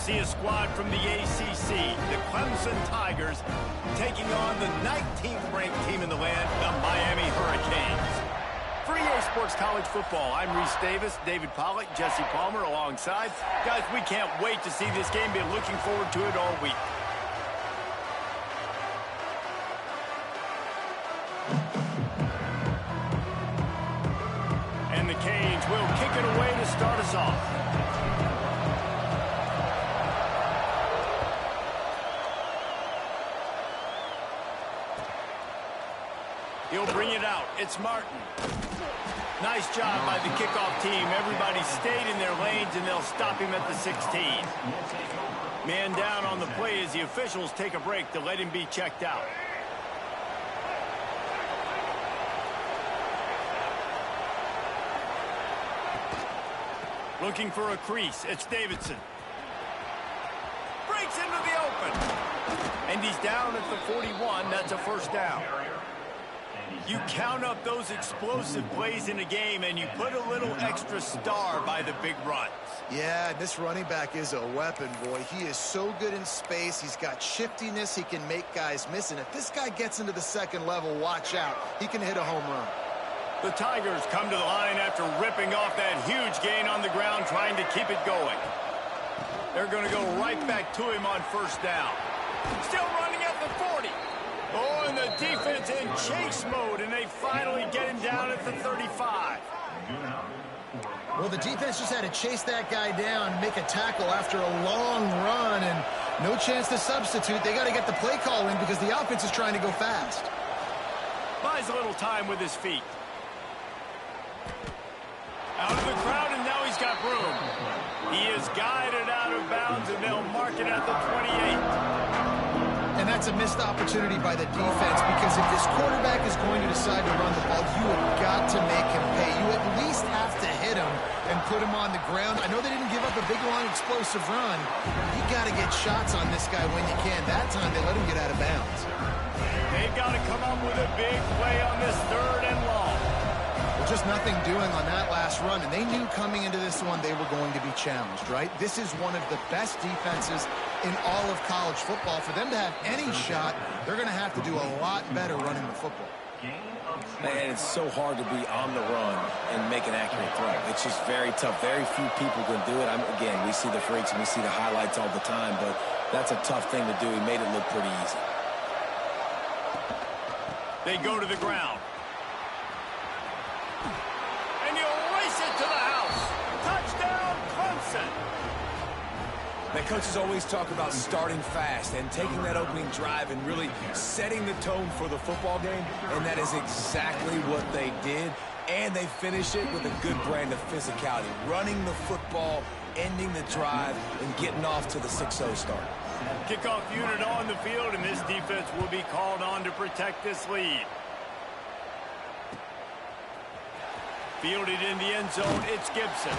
see a squad from the ACC, the Clemson Tigers, taking on the 19th ranked team in the land, the Miami Hurricanes. For EA Sports College Football, I'm Reese Davis, David Pollack, Jesse Palmer alongside. Guys, we can't wait to see this game. Been looking forward to it all week. And the Canes will kick it away to start us off. He'll bring it out. It's Martin. Nice job by the kickoff team. Everybody stayed in their lanes, and they'll stop him at the 16. Man down on the play as the officials take a break to let him be checked out. Looking for a crease. It's Davidson. Breaks into the open. And he's down at the 41. That's a first down. You count up those explosive plays in a game, and you put a little extra star by the big runs. Yeah, this running back is a weapon, boy. He is so good in space. He's got shiftiness. He can make guys miss. And if this guy gets into the second level, watch out. He can hit a home run. The Tigers come to the line after ripping off that huge gain on the ground, trying to keep it going. They're going to go right back to him on first down. Still running at the 40. Oh, and the defense in chase mode, and they finally get him down at the 35. Well, the defense just had to chase that guy down, make a tackle after a long run, and no chance to substitute. They got to get the play call in because the offense is trying to go fast. Buys a little time with his feet. Out of the crowd, and now he's got room. He is guided out of bounds, and they'll mark it at the 28. And that's a missed opportunity by the defense, because if this quarterback is going to decide to run the ball, you have got to make him pay. You at least have to hit him and put him on the ground. I know they didn't give up a big, long, explosive run. You got to get shots on this guy when you can. That time, they let him get out of bounds. They've got to come up with a big play on this third and long. Well, just nothing doing on that last run, and they knew coming into this one they were going to be challenged, right? This is one of the best defenses in all of college football. For them to have any shot, they're going to have to do a lot better running the football. Man, it's so hard to be on the run and make an accurate throw. It's just very tough. Very few people can do it. Again, we see the freaks and we see the highlights all the time, but that's a tough thing to do. He made it look pretty easy. They go to the ground. And he'll race it to the house. Touchdown, Clemson. The coaches always talk about starting fast and taking that opening drive and really setting the tone for the football game, and that is exactly what they did. And they finish it with a good brand of physicality, running the football, ending the drive, and getting off to the 6-0 start. Kickoff unit on the field, and this defense will be called on to protect this lead. Fielded in the end zone, it's Gibson.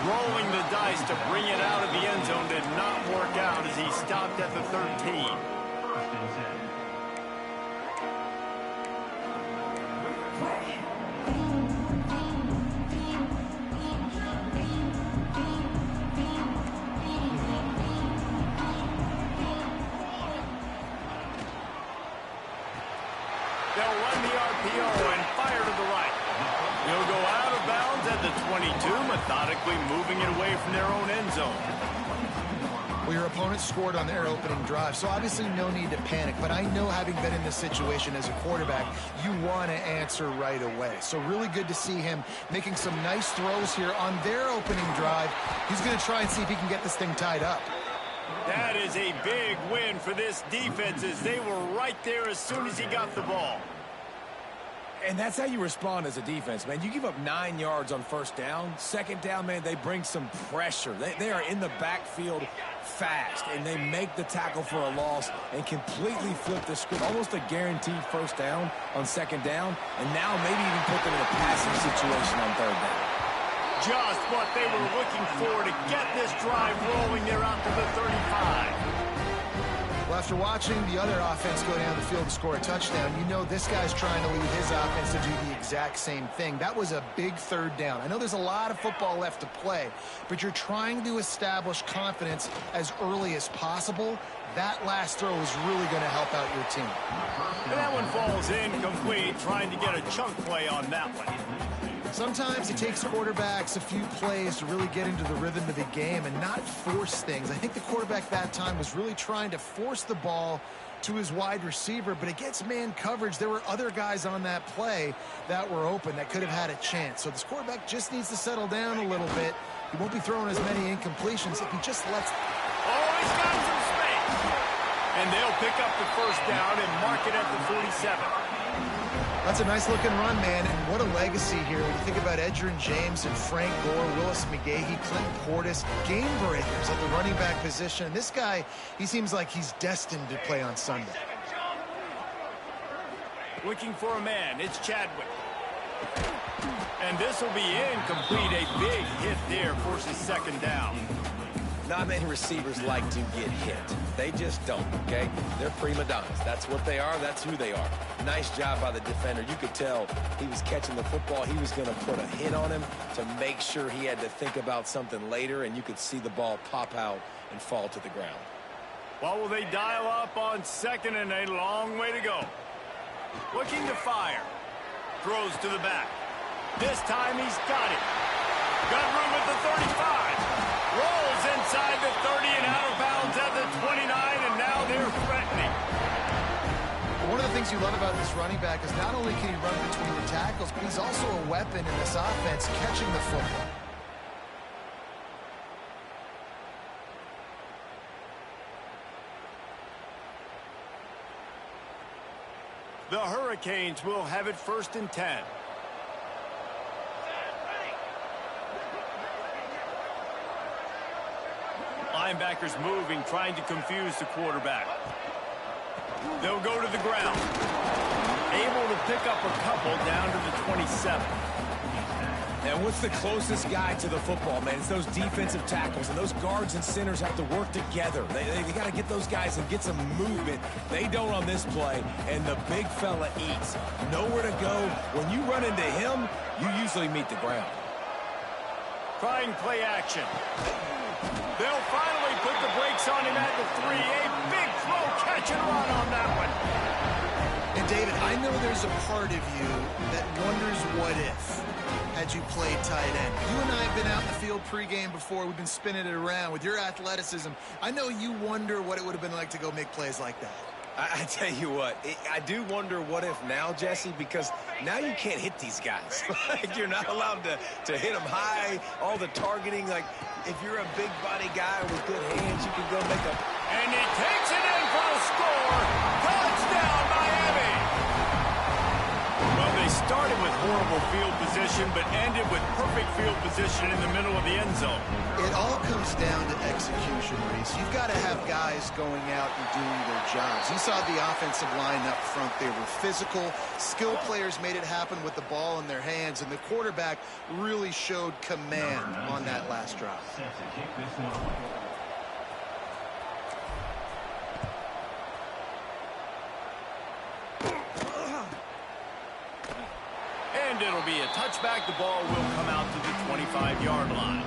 Rolling the dice to bring it out of the end zone did not work out as he stopped at the 13. They'll run the RPO and fire to the right. He'll go out of bounds at the 22, methodically moving it away from their own end zone. Well, your opponent scored on their opening drive, so obviously no need to panic. But I know, having been in this situation as a quarterback, you want to answer right away. So really good to see him making some nice throws here on their opening drive. He's going to try and see if he can get this thing tied up. That is a big win for this defense, as they were right there as soon as he got the ball. And that's how you respond as a defense, man. You give up 9 yards on first down. Second down, man, they bring some pressure. They are in the backfield fast, and they make the tackle for a loss and completely flip the script. Almost a guaranteed first down on second down, and now maybe even put them in a passing situation on third down. Just what they were looking for to get this drive rolling. They're out to the 35. Well, after watching the other offense go down the field and score a touchdown, you know this guy's trying to lead his offense to do the exact same thing. That was a big third down. I know there's a lot of football left to play, but you're trying to establish confidence as early as possible. That last throw is really going to help out your team. And that one falls incomplete, trying to get a chunk play on that one. Sometimes it takes quarterbacks a few plays to really get into the rhythm of the game and not force things. I think the quarterback that time was really trying to force the ball to his wide receiver, but against man coverage, there were other guys on that play that were open that could have had a chance. So this quarterback just needs to settle down a little bit. He won't be throwing as many incompletions if he just lets... Oh, he's got some space. And they'll pick up the first down and mark it at the 47. That's a nice-looking run, man, and what a legacy here. When you think about Edgerrin James and Frank Gore, Willis McGahee, Clinton Portis, game breakers at the running back position. And this guy, he seems like he's destined to play on Sunday. Looking for a man, it's Chadwick. And this will be incomplete. A big hit there, forces second down. Not many receivers like to get hit. They just don't, okay? They're prima donnas. That's what they are. That's who they are. Nice job by the defender. You could tell he was catching the football. He was going to put a hit on him to make sure he had to think about something later, and you could see the ball pop out and fall to the ground. Well, will they dial up on second and a long way to go? Looking to fire. Throws to the back. This time he's got it. Got room at the 35. Rolls inside the 30 and out of bounds at the 29, and now they're threatening. One of the things you love about this running back is not only can he run between the tackles, but he's also a weapon in this offense catching the football. The Hurricanes will have it 1st and 10. Linebackers moving, trying to confuse the quarterback. They'll go to the ground. Able to pick up a couple down to the 27. And what's the closest guy to the football, man? It's those defensive tackles, and those guards and centers have to work together. They got to get those guys and get some movement. They don't on this play, and the big fella eats. Nowhere to go. When you run into him, you usually meet the ground. Trying play action. They'll finally put the brakes on him at the 3. A big throw, catch and run on that one. And David, I know there's a part of you that wonders what if had you played tight end. You and I have been out in the field pregame before. We've been spinning it around with your athleticism. I know you wonder what it would have been like to go make plays like that. I tell you what, I do wonder what if now, Jesse, because now you can't hit these guys. Like, you're not allowed to hit them high, all the targeting. Like, if you're a big body guy with good hands, you can go make a... And he takes it in for the score. Touchdown, Miami. Well, they started with horrible field position, but ended with perfect field position in the middle of the end zone. It all comes down to execution, Reese. You've got to have guys going out and doing their jobs. You saw the offensive line up front. They were physical. Skill players made it happen with the ball in their hands, and the quarterback really showed command on that last drive. And it'll be a touchback. The ball will come out to the 25-yard line.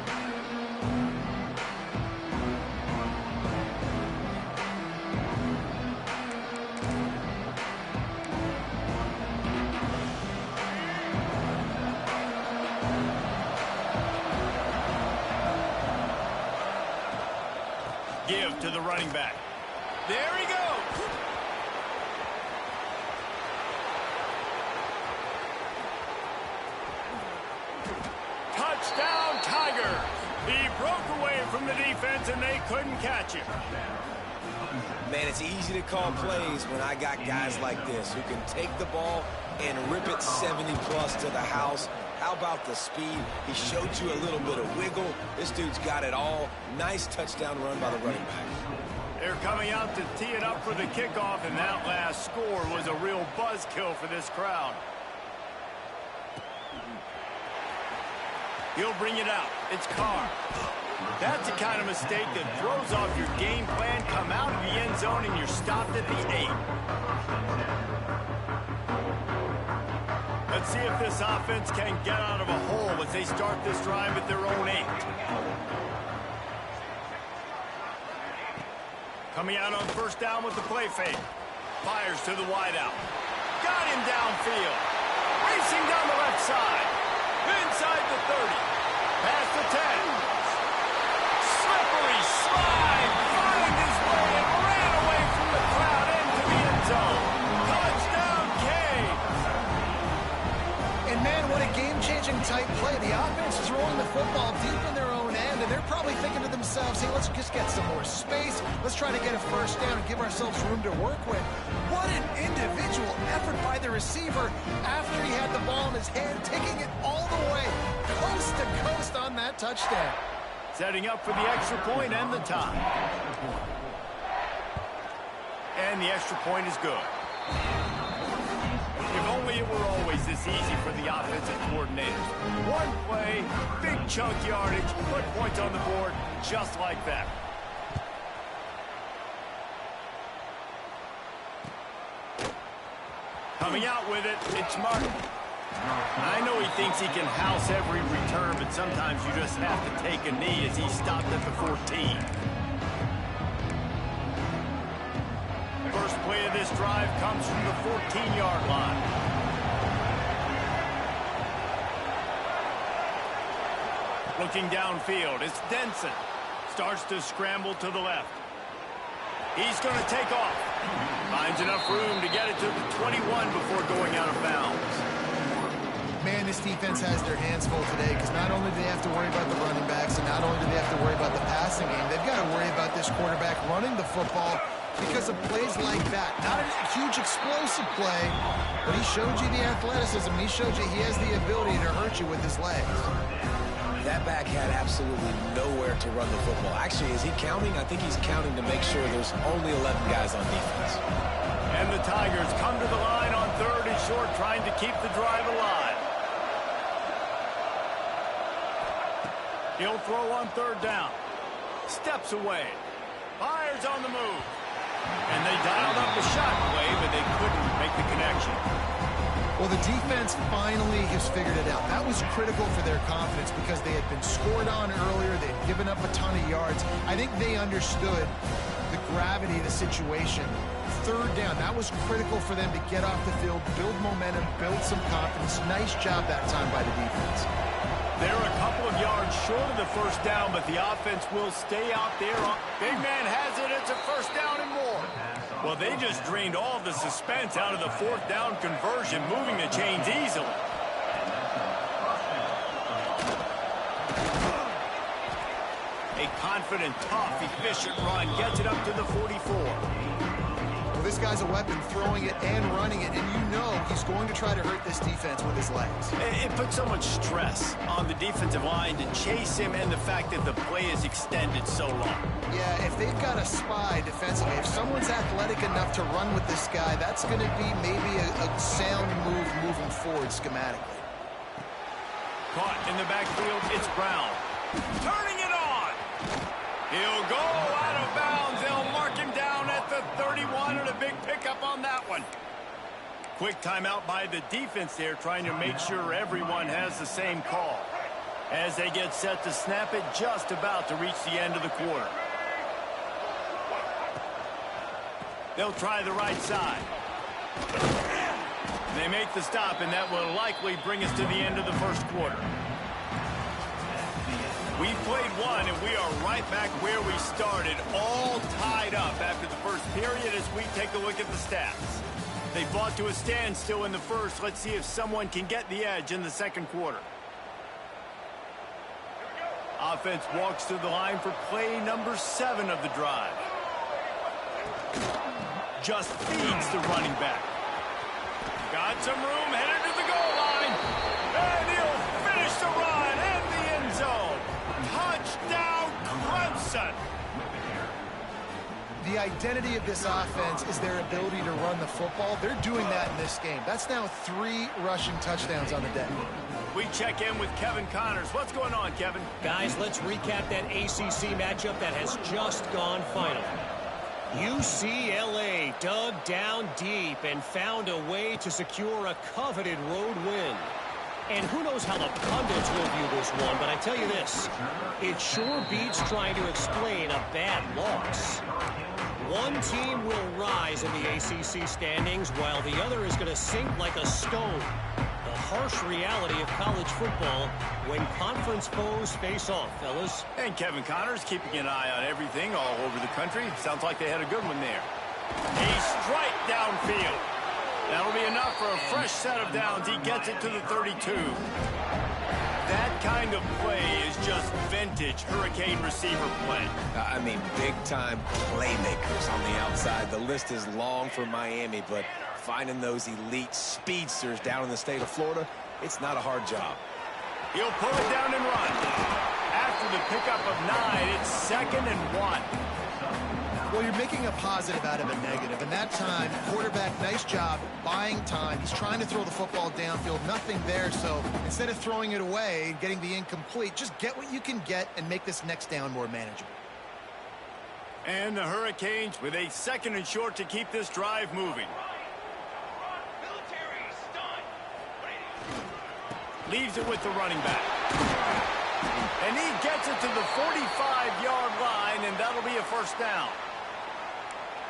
Give to the running back. There he goes. Touchdown, Tigers. He broke away from the defense, and they couldn't catch him. Man, it's easy to call plays when I got guys like this who can take the ball and rip it 70-plus to the house. How about the speed? He showed you a little bit of wiggle. This dude's got it all. Nice touchdown run by the running back. They're coming out to tee it up for the kickoff, and that last score was a real buzzkill for this crowd. He'll bring it out. It's Carr. That's the kind of mistake that throws off your game plan. Come out of the end zone and you're stopped at the 8. Let's see if this offense can get out of a hole as they start this drive at their own 8. Coming out on first down with the play fake. Fires to the wideout. Got him downfield. Racing down the left side. Inside the 30. Past the 10. Slippery slide. Find his way and ran away from the crowd into the end zone. Touchdown, Canes. And man, what a game-changing type play. The offense is rolling the football deep in their own end, and they're probably thinking to themselves, hey, let's just get some more space. Let's try to get a first down and give ourselves room to work with. What an individual effort by the receiver after he had the ball in his hand, taking it all the way, coast to coast on that touchdown. Setting up for the extra point and the tie. And the extra point is good. If only it were always this easy for the offensive coordinators. One play, big chunk yardage, put points on the board just like that. Coming out with it, it's Martin. I know he thinks he can house every return, but sometimes you just have to take a knee as he stopped at the 14. First play of this drive comes from the 14-yard line. Looking downfield, it's Denson. Starts to scramble to the left. He's going to take off. Finds enough room to get it to the 21 before going out of bounds. Man, this defense has their hands full today because not only do they have to worry about the running backs and not only do they have to worry about the passing game, they've got to worry about this quarterback running the football because of plays like that. Not a huge explosive play, but he showed you the athleticism. He showed you he has the ability to hurt you with his legs. That back had absolutely nowhere to run the football. Actually, is he counting? I think he's counting to make sure there's only 11 guys on defense. And the Tigers come to the line on 3rd and short, trying to keep the drive alive. He'll throw on 3rd down. Steps away. Fires on the move. And they dialed up the shot play, but they couldn't make the connection. Well, the defense finally has figured it out. That was critical for their confidence because they had been scored on earlier. They had given up a ton of yards. I think they understood the gravity of the situation. 3rd down, that was critical for them to get off the field, build momentum, build some confidence. Nice job that time by the defense. They're a couple of yards short of the first down, but the offense will stay out there. Big man has it. It's a first down and more. Well, they just drained all the suspense out of the 4th down conversion, moving the chains easily. A confident, tough, efficient run gets it up to the 44. Well, this guy's a weapon, throwing it and running it, and you know he's going to try to hurt this defense with his legs. It puts so much stress on the defensive line to chase him and the fact that the play is extended so long. Yeah, if they've got a spy defensively, if someone's athletic enough to run with this guy, that's going to be maybe a sound move moving forward schematically. Caught in the backfield, it's Brown. Turning it on. He'll go out of bounds. They'll mark him down at the 31, and a big pickup on that one. Quick timeout by the defense there, trying to make sure everyone has the same call. As they get set to snap it, just about to reach the end of the quarter. They'll try the right side. They make the stop, and that will likely bring us to the end of the first quarter. We played one, and we are right back where we started, all tied up after the first period as we take a look at the stats. They fought to a standstill in the first. Let's see if someone can get the edge in the second quarter. Offense walks to the line for play number 7 of the drive. Just feeds the running back. Got some room, headed to the goal line. And he'll finish the run in the end zone. Touchdown, Clemson. The The identity of this offense is their ability to run the football. They're doing that in this game. That's now 3 rushing touchdowns on the day. We check in with Kevin Connors. What's going on, Kevin? Guys, let's recap that ACC matchup that has just gone final. UCLA dug down deep and found a way to secure a coveted road win. And who knows how the pundits will view this one, but I tell you this, it sure beats trying to explain a bad loss. One team will rise in the ACC standings while the other is going to sink like a stone. The harsh reality of college football when conference foes face off, fellas. And Kevin Connors keeping an eye on everything all over the country. Sounds like they had a good one there. A strike downfield. That'll be enough for a fresh set of downs. He gets it to the 32. That kind of play is just vintage Hurricane receiver play. I mean, big-time playmakers on the outside. The list is long for Miami, but finding those elite speedsters down in the state of Florida, it's not a hard job. He'll pull it down and run. After the pickup of 9, it's 2nd and 1. Well, you're making a positive out of a negative. And that time, quarterback, nice job buying time. He's trying to throw the football downfield. Nothing there. So instead of throwing it away and getting the incomplete, just get what you can get and make this next down more manageable. And the Hurricanes with a 2nd and short to keep this drive moving. Leaves it with the running back. And he gets it to the 45-yard line, and that'll be a first down.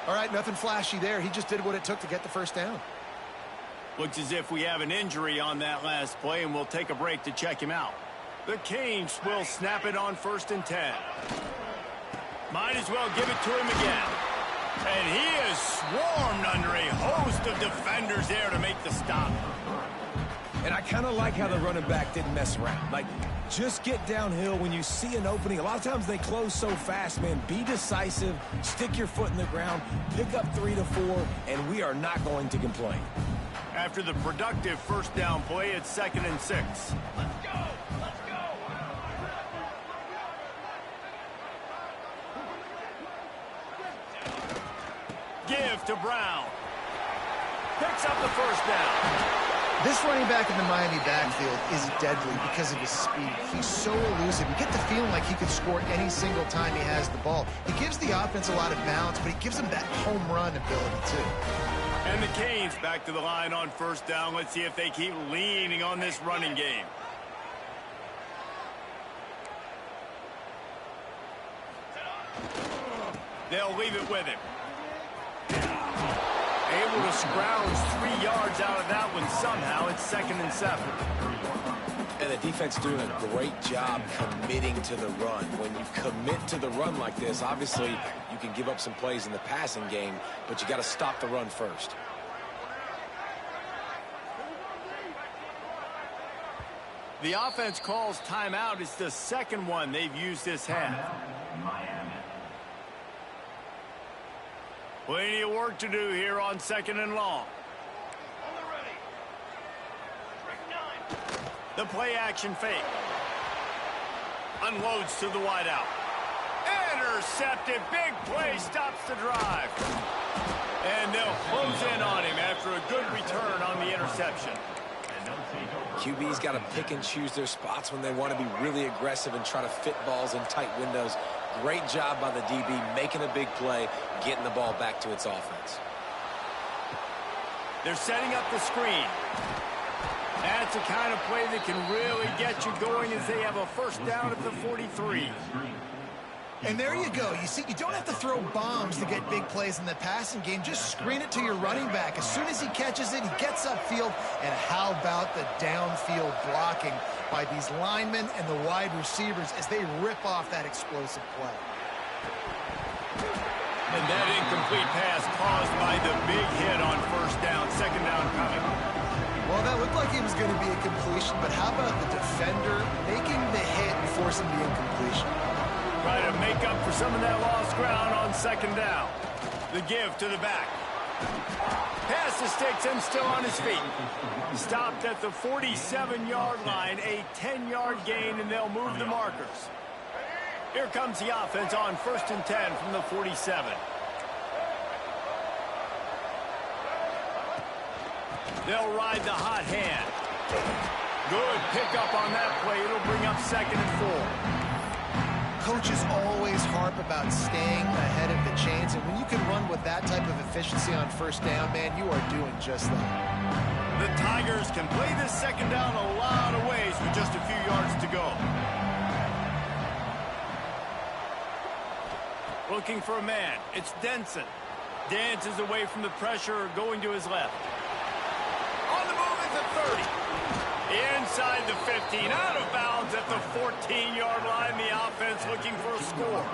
All right, nothing flashy there. He just did what it took to get the first down. Looks as if we have an injury on that last play, and we'll take a break to check him out. The Canes will snap it on 1st and 10. Might as well give it to him again. And he is swarmed under a host of defenders there to make the stop. And I kind of like how the running back didn't mess around. Like, just get downhill when you see an opening. A lot of times they close so fast, man. Be decisive, stick your foot in the ground, pick up 3 to 4, and we are not going to complain. After the productive first down play, it's 2nd and 6. Let's go! Let's go! Give to Brown. Picks up the first down. This running back in the Miami backfield is deadly because of his speed. He's so elusive. You get the feeling like he could score any single time he has the ball. He gives the offense a lot of balance, but he gives them that home run ability, too. And the Canes back to the line on 1st down. Let's see if they keep leaning on this running game. They'll leave it with him. Able to scrounge 3 yards out of that one somehow. It's 2nd and 7. And the defense doing a great job committing to the run. When you commit to the run like this, obviously you can give up some plays in the passing game, but you got to stop the run first. The offense calls timeout. It's the 2nd one they've used this half. Plenty of work to do here on 2nd and long. The play action fake. Unloads to the wideout. Intercepted. Big play stops the drive. And they'll close in on him after a good return on the interception. QB's got to pick and choose their spots when they want to be really aggressive and try to fit balls in tight windows. Great job by the DB making a big play, getting the ball back to its offense. They're setting up the screen. That's the kind of play that can really get you going as they have a first down at the 43. And there you go. You see, you don't have to throw bombs to get big plays in the passing game. Just screen it to your running back. As soon as he catches it, he gets upfield. And how about the downfield blocking by these linemen and the wide receivers as they rip off that explosive play. And that incomplete pass caused by the big hit on 1st down. 2nd down coming. Well, that looked like it was going to be a completion, but how about the defender making the hit and forcing the incompletion? Try to make up for some of that lost ground on 2nd down. The give to the back. Pass to Sticks and still on his feet. Stopped at the 47-yard line, a 10-yard gain, and they'll move the markers. Here comes the offense on 1st and 10 from the 47. They'll ride the hot hand. Good pickup on that play. It'll bring up 2nd and 4. Coaches always harp about staying ahead of the chains, and when you can run with that type of efficiency on 1st down, man, you are doing just that. The Tigers can play this 2nd down a lot of ways with just a few yards to go. Looking for a man. It's Denson. Dances away from the pressure, going to his left. On the move at the 30. Inside the 15, out of bounds at the 14-yard line. The offense looking for a score.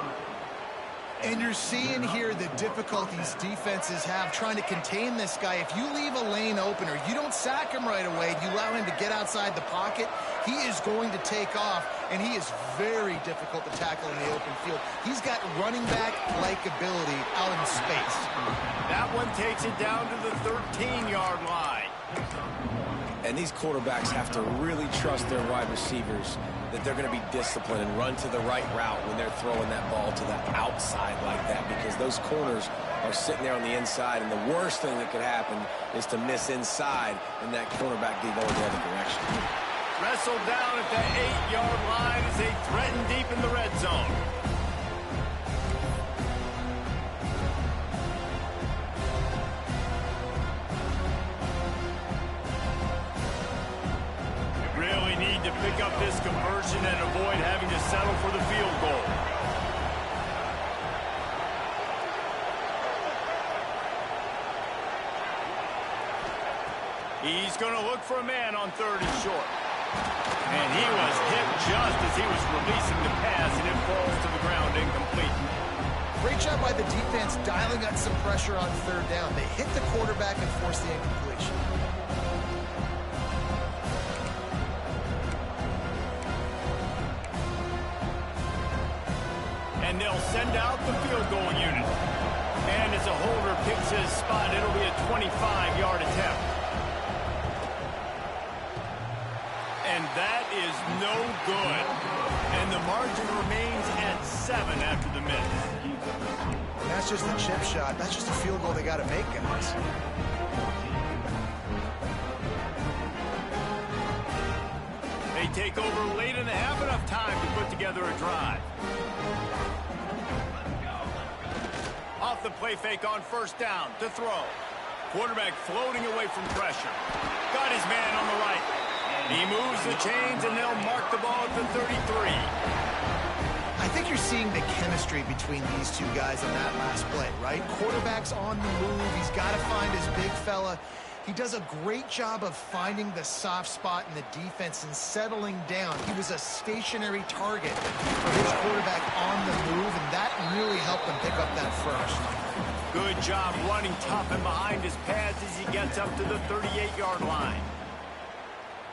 And you're seeing here the difficulties defenses have trying to contain this guy. If you leave a lane open or you don't sack him right away, you allow him to get outside the pocket, he is going to take off, and he is very difficult to tackle in the open field. He's got running back-like ability out in space. That one takes it down to the 13-yard line. And these quarterbacks have to really trust their wide receivers that they're going to be disciplined and run to the right route when they're throwing that ball to the outside like that, because those corners are sitting there on the inside, and the worst thing that could happen is to miss inside and that cornerback be going the other direction. Wrestled down at the 8-yard line as they threaten deep in the red zone. To pick up this conversion and avoid having to settle for the field goal. He's going to look for a man on 3rd and short. And he was hit just as he was releasing the pass, and it falls to the ground incomplete. Great job by the defense dialing up some pressure on 3rd down. They hit the quarterback and forced the incompletion. And they'll send out the field goal unit. And as a holder picks his spot, it'll be a 25-yard attempt. And that is no good. And the margin remains at 7 after the miss. And that's just a chip shot. That's just a field goal they got to make, guys. They take over late in the half, enough time to put together a drive. Off the play fake on 1st down to throw. Quarterback floating away from pressure. Got his man on the right. He moves the chains, and they'll mark the ball at the 33. I think you're seeing the chemistry between these two guys on that last play, right? Quarterback's on the move. He's got to find his big fella. He does a great job of finding the soft spot in the defense and settling down. He was a stationary target for his quarterback on the move, and that really helped him pick up that first. Good job running tough and behind his pads as he gets up to the 38-yard line.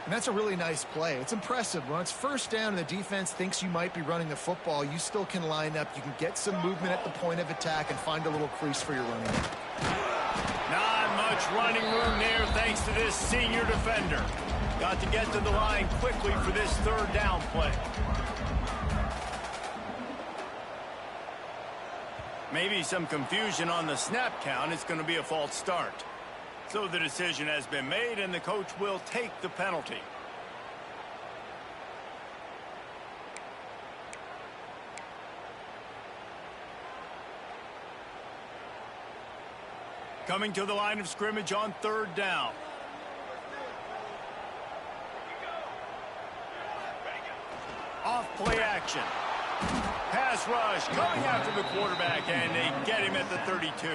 And that's a really nice play. It's impressive. When it's 1st down and the defense thinks you might be running the football, you still can line up. You can get some movement at the point of attack and find a little crease for your running back. Not much running room there thanks to this senior defender. Got to get to the line quickly for this 3rd down play. Maybe some confusion on the snap count. It's going to be a false start. So the decision has been made, and the coach will take the penalty. Coming to the line of scrimmage on 3rd down. Off play action. Pass rush coming after the quarterback, and they get him at the 32.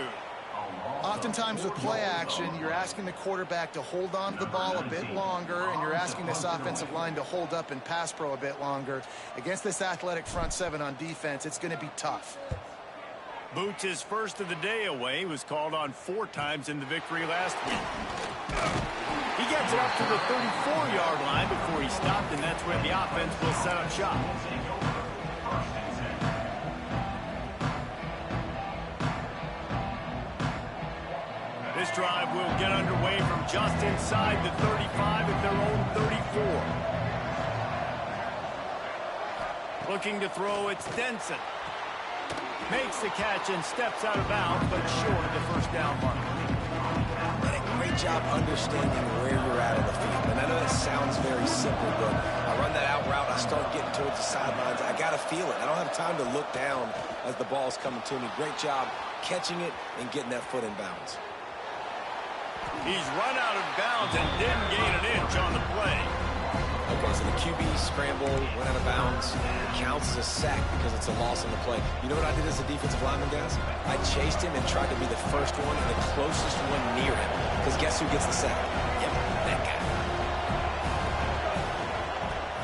Oftentimes with play action, you're asking the quarterback to hold on to the ball a bit longer, and you're asking this offensive line to hold up in pass pro a bit longer. Against this athletic front 7 on defense, it's going to be tough. Boots' first of the day away, was called on 4 times in the victory last week. He gets it up to the 34-yard line before he stopped, and that's where the offense will set up shop. This drive will get underway from just inside the 35 at their own 34. Looking to throw, it's Denson. Makes the catch and steps out of bounds, but short of the 1st down mark. Great job understanding where you're at on the field. And I know that sounds very simple, but I run that out route, I start getting towards the sidelines. I got to feel it. I don't have time to look down as the ball's coming to me. Great job catching it and getting that foot in bounds. He's run out of bounds and didn't gain an inch on the play. Okay, so the QB scramble, went out of bounds. It counts as a sack because it's a loss on the play. You know what I did as a defensive lineman, guys? I chased him and tried to be the first one and the closest one near him. Because guess who gets the sack? Yep, that guy.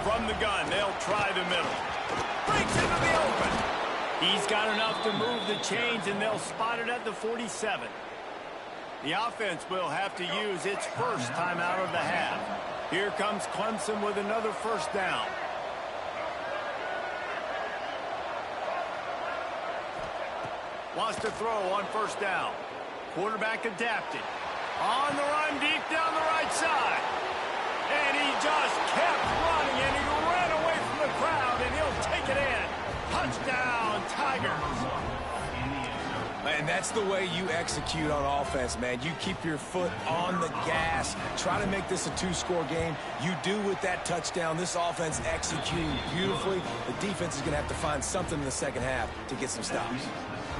From the gun, they'll try the middle. Breaks into the open. He's got enough to move the chains, and they'll spot it at the 47. The offense will have to use its first timeout of the half. Here comes Clemson with another first down. Wants to throw on first down. Quarterback adapted. On the run deep down the right side. And he just kept running, and he ran away from the crowd, and he'll take it in. Touchdown, Tigers. And that's the way you execute on offense, man. You keep your foot on the gas. Try to make this a two-score game. You do with that touchdown. This offense executing beautifully. The defense is going to have to find something in the second half to get some stops.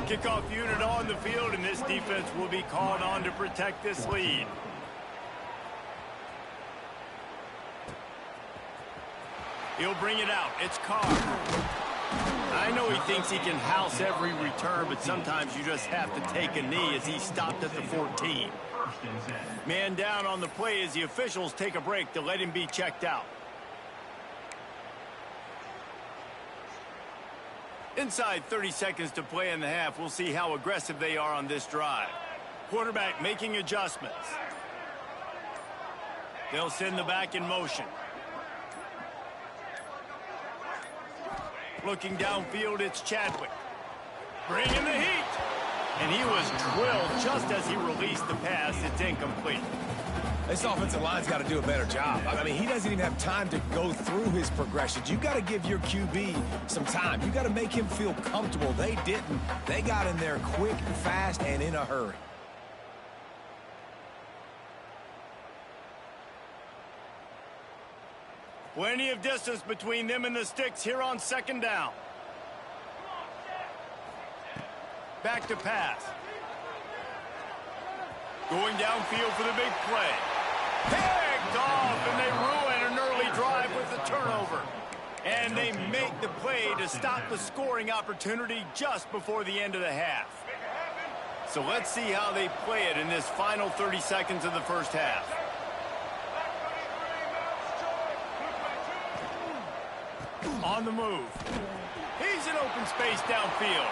Kickoff unit on the field, and this defense will be called on to protect this lead. He'll bring it out. It's Carr. I know he thinks he can house every return, but sometimes you just have to take a knee as he stopped at the 14. Man down on the play as the officials take a break to let him be checked out. Inside 30 seconds to play in the half, we'll see how aggressive they are on this drive. Quarterback making adjustments. They'll send the back in motion. Looking downfield, it's Chadwick. Bringing the heat. And he was drilled just as he released the pass. It's incomplete. This offensive line's got to do a better job. I mean, he doesn't even have time to go through his progressions. You got to give your QB some time. You got to make him feel comfortable. They didn't. They got in there quick, fast, and in a hurry. Plenty of distance between them and the sticks here on second down. Back to pass. Going downfield for the big play. Picked off, and they ruin an early drive with the turnover. And they make the play to stop the scoring opportunity just before the end of the half. So let's see how they play it in this final 30 seconds of the first half. On the move. He's in open space downfield.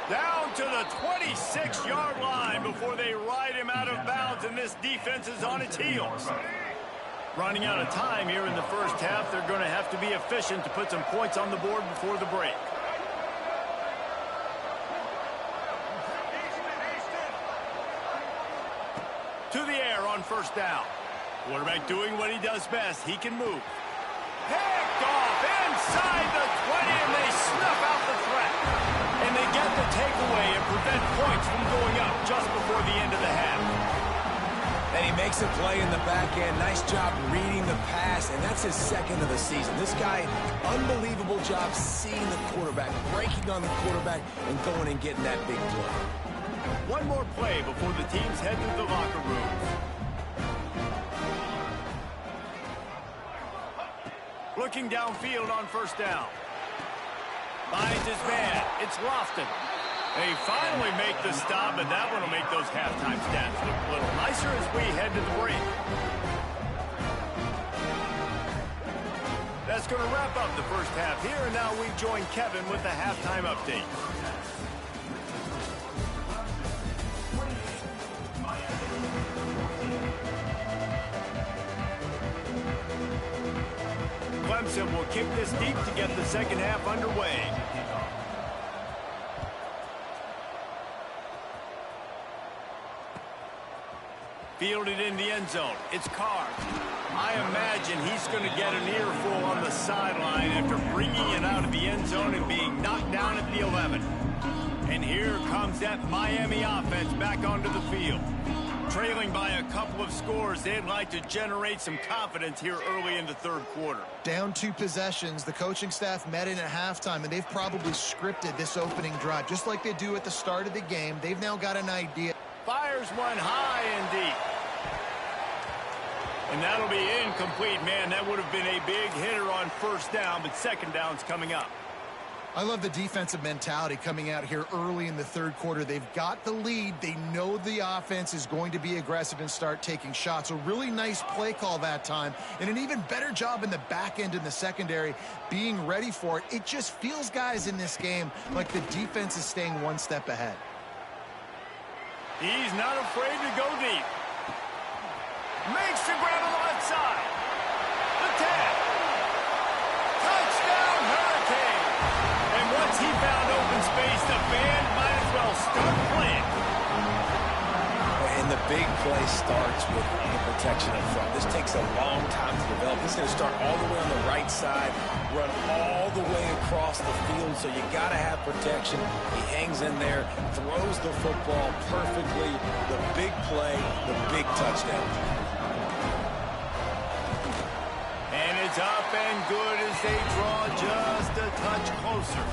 Down to the 26-yard line before they ride him out of bounds, and this defense is on its heels. Running out of time here in the first half, they're going to have to be efficient to put some points on the board before the break. To the air on first down. Quarterback doing what he does best. He can move. Picked off inside the 20, and they snuff out the threat. And they get the takeaway and prevent points from going up just before the end of the half. And he makes a play in the back end. Nice job reading the pass, and that's his second of the season. This guy, unbelievable job seeing the quarterback, breaking on the quarterback, and going and getting that big play. One more play before the teams head to the locker room. Looking downfield on first down. Finds his man. It's Lofton. They finally make the stop, and that one will make those halftime stats look a little nicer as we head to the break. That's going to wrap up the first half here, and now we join Kevin with the halftime update. Clemson will kick this deep to get the second half underway. Fielded in the end zone. It's Carr. I imagine he's going to get an earful on the sideline after bringing it out of the end zone and being knocked down at the 11. And here comes that Miami offense back onto the field. Trailing by a couple of scores, they'd like to generate some confidence here early in the third quarter. Down 2 possessions, the coaching staff met in at halftime, and they've probably scripted this opening drive. Just like they do at the start of the game, they've now got an idea. Fires one high and deep. And that'll be incomplete, man. That would have been a big hitter on first down, but second down's coming up. I love the defensive mentality coming out here early in the third quarter. They've got the lead. They know the offense is going to be aggressive and start taking shots. A really nice play call that time, and an even better job in the back end in the secondary being ready for it. It just feels, guys, in this game like the defense is staying one step ahead. He's not afraid to go deep. Makes the grab on the left side. The 10. Touchdown, Hurricane. And once he found open space, the band might as well start playing. And the big play starts with the protection up front. This takes a long time to develop. This is going to start all the way on the right side, run all the way across the field, so you got to have protection. He hangs in there, throws the football perfectly. The big play, the big touchdown. And it's up and good as they draw just a touch closer.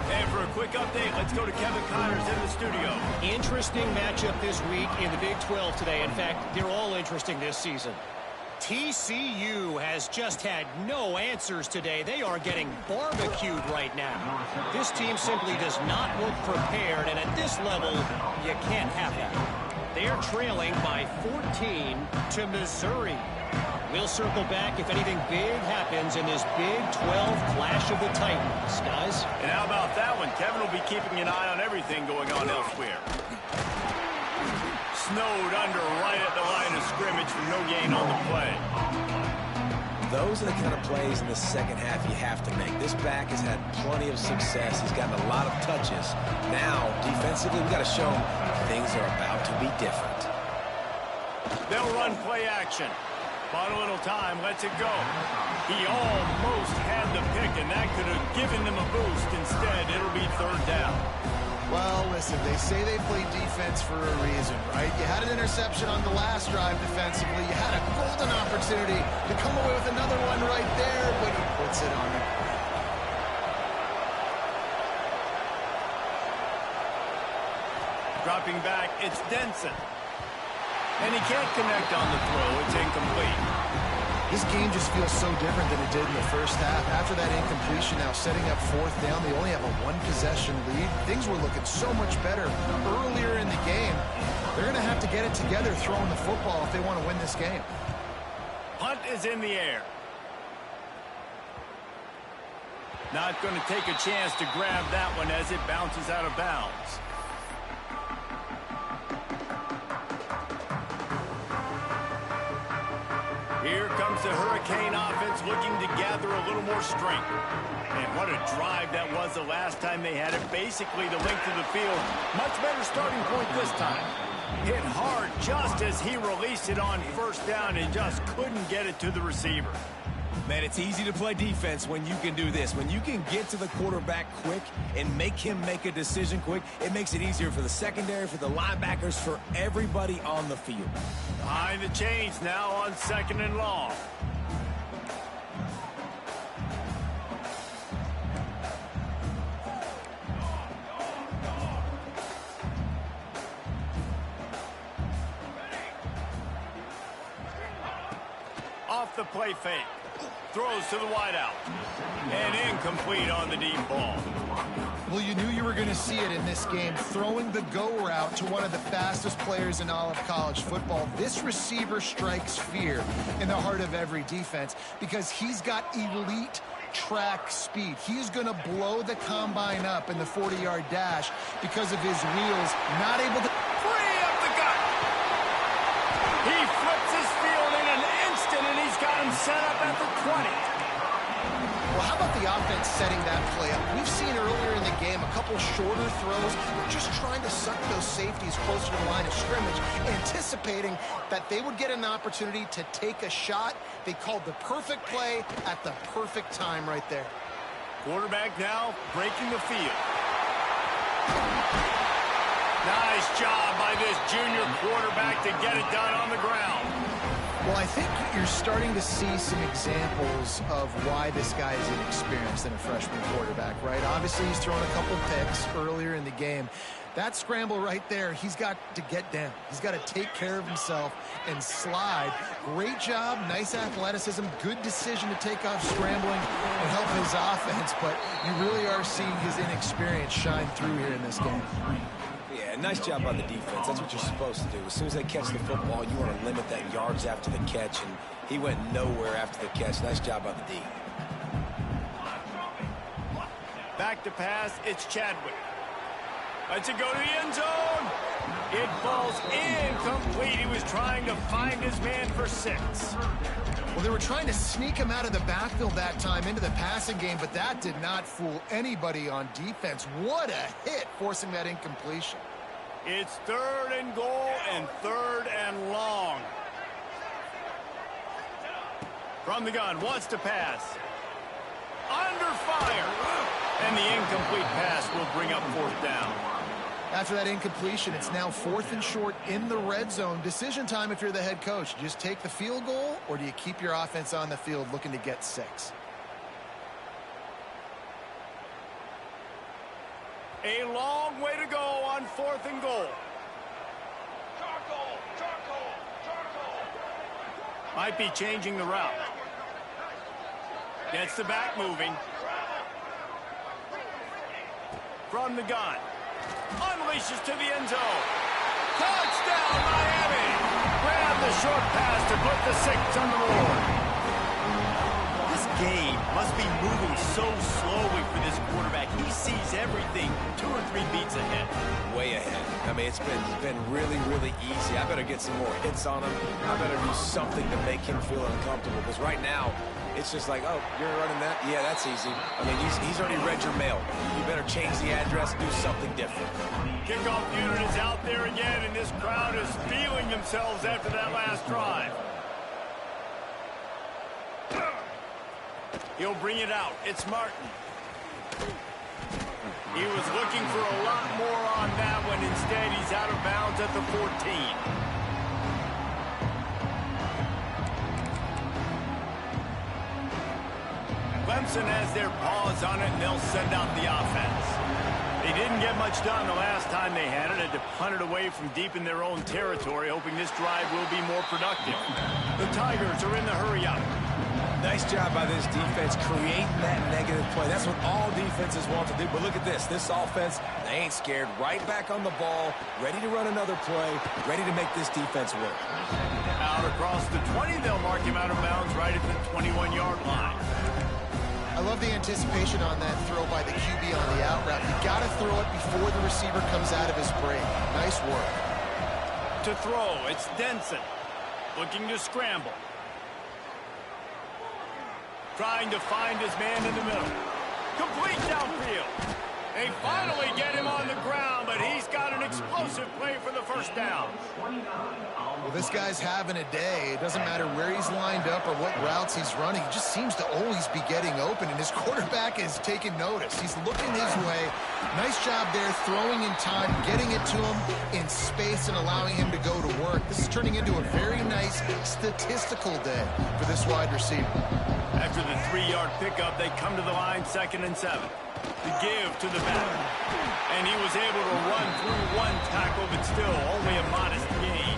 And for a quick update, let's go to Kevin Connors in the studio. Interesting matchup this week in the Big 12 today. In fact, they're all interesting this season. TCU has just had no answers today. They are getting barbecued right now. This team simply does not look prepared, and at this level, you can't have that. They're trailing by 14 to Missouri. We'll circle back if anything big happens in this Big 12 clash of the Titans, guys. And how about that one? Kevin will be keeping an eye on everything going on elsewhere. Snowed under right at the line of scrimmage for no gain on the play. Those are the kind of plays in the second half you have to make. This back has had plenty of success. He's gotten a lot of touches. Now, defensively, we've got to show him things are about to be different. They'll run play action. Bought a little time, lets it go. He almost had the pick, and that could have given them a boost. Instead, it'll be third down. Well, listen, they say they play defense for a reason, right? You had an interception on the last drive defensively. You had a golden opportunity to come away with another one right there, but he puts it on the ground. Dropping back, it's Denson. And he can't connect on the throw. It's incomplete. This game just feels so different than it did in the first half. After that incompletion, now setting up fourth down, they only have a one-possession lead. Things were looking so much better earlier in the game. They're going to have to get it together throwing the football if they want to win this game. Punt is in the air. Not going to take a chance to grab that one as it bounces out of bounds. Here comes the Hurricane offense looking to gather a little more strength. And what a drive that was the last time they had it. Basically the length of the field. Much better starting point this time. Hit hard just as he released it on first down and just couldn't get it to the receiver. Man, it's easy to play defense when you can do this. When you can get to the quarterback quick and make him make a decision quick, it makes it easier for the secondary, for the linebackers, for everybody on the field. Behind the chains now on second and long. Off the play fake. Throws to the wideout. And incomplete on the deep ball. Well, you knew you were going to see it in this game. Throwing the go route to one of the fastest players in all of college football. This receiver strikes fear in the heart of every defense because he's got elite track speed. He's going to blow the combine up in the 40-yard dash because of his wheels. Not able to... Free up the gut. He flips his field in an instant, and he's got him set up at the 20. Well, how about the offense setting that play up? We've seen earlier in the game a couple shorter throws. They're just trying to suck those safeties closer to the line of scrimmage, anticipating that they would get an opportunity to take a shot. They called the perfect play at the perfect time right there. Quarterback now breaking the field. Nice job by this junior quarterback to get it done on the ground. Well, I think you're starting to see some examples of why this guy is inexperienced in a freshman quarterback, right? Obviously, he's thrown a couple picks earlier in the game. That scramble right there, he's got to get down. He's got to take care of himself and slide. Great job, nice athleticism, good decision to take off scrambling and help his offense, but you really are seeing his inexperience shine through here in this game. Yeah, nice job by the defense. That's what you're supposed to do. As soon as they catch the football, you want to limit that yards after the catch, and he went nowhere after the catch. Nice job by the D. Back to pass, it's Chadwick. Lets it go to the end zone. It falls incomplete. He was trying to find his man for 6. Well, they were trying to sneak him out of the backfield that time into the passing game, but that did not fool anybody on defense. What a hit, forcing that incompletion. It's 3rd and goal and 3rd and long. From the gun, wants to pass. Under fire. And the incomplete pass will bring up 4th down. After that incompletion, it's now 4th and short in the red zone. Decision time if you're the head coach. Do you just take the field goal, or do you keep your offense on the field looking to get 6? A long way to go on 4th and goal. Might be changing the route. Gets the back moving. From the gun. Unleashes to the end zone. Touchdown, Miami! Grab the short pass to put the 6 on the board. This game must be moving so slowly for this quarterback. He sees everything 2 or 3 beats ahead. Way ahead. I mean, it's been really, really easy. I better get some more hits on him. I better do something to make him feel uncomfortable, because right now, it's just like, oh, you're running that? Yeah, that's easy. I mean, he's already read your mail. You better change the address, do something different. Kickoff unit is out there again, and this crowd is feeling themselves after that last drive. He'll bring it out. It's Martin. He was looking for a lot more on that one. Instead, he's out of bounds at the 14. Clemson has their paws on it, and they'll send out the offense. They didn't get much done the last time they had it. Had to punt it away from deep in their own territory, hoping this drive will be more productive. The Tigers are in the hurry-up. Nice job by this defense creating that negative play. That's what all defenses want to do. But look at this. This offense, they ain't scared. Right back on the ball, ready to run another play, ready to make this defense work. Out across the 20, they'll mark him out of bounds right at the 21-yard line. I love the anticipation on that throw by the QB on the out route. You got to throw it before the receiver comes out of his break. Nice work. To throw, it's Denson. Looking to scramble. Trying to find his man in the middle. Complete downfield. They finally get him on the ground, but he's got an explosive play for the 1st down. Well, this guy's having a day. It doesn't matter where he's lined up or what routes he's running. He just seems to always be getting open, and his quarterback is taking notice. He's looking his way. Nice job there, throwing in time, getting it to him in space and allowing him to go to work. This is turning into a very nice statistical day for this wide receiver. After the 3-yard pickup, they come to the line 2nd and 7. To give to the back. And he was able to run through 1 tackle, but still only a modest gain.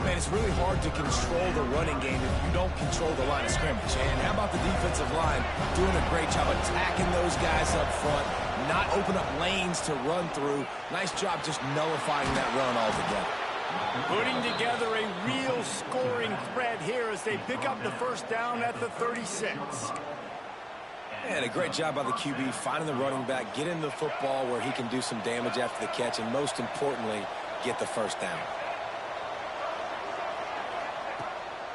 Man, it's really hard to control the running game if you don't control the line of scrimmage. And how about the defensive line doing a great job attacking those guys up front, not open up lanes to run through. Nice job just nullifying that run altogether. Putting together a real scoring threat here as they pick up the 1st down at the 36. And a great job by the QB finding the running back, getting the football where he can do some damage after the catch, and most importantly, get the 1st down.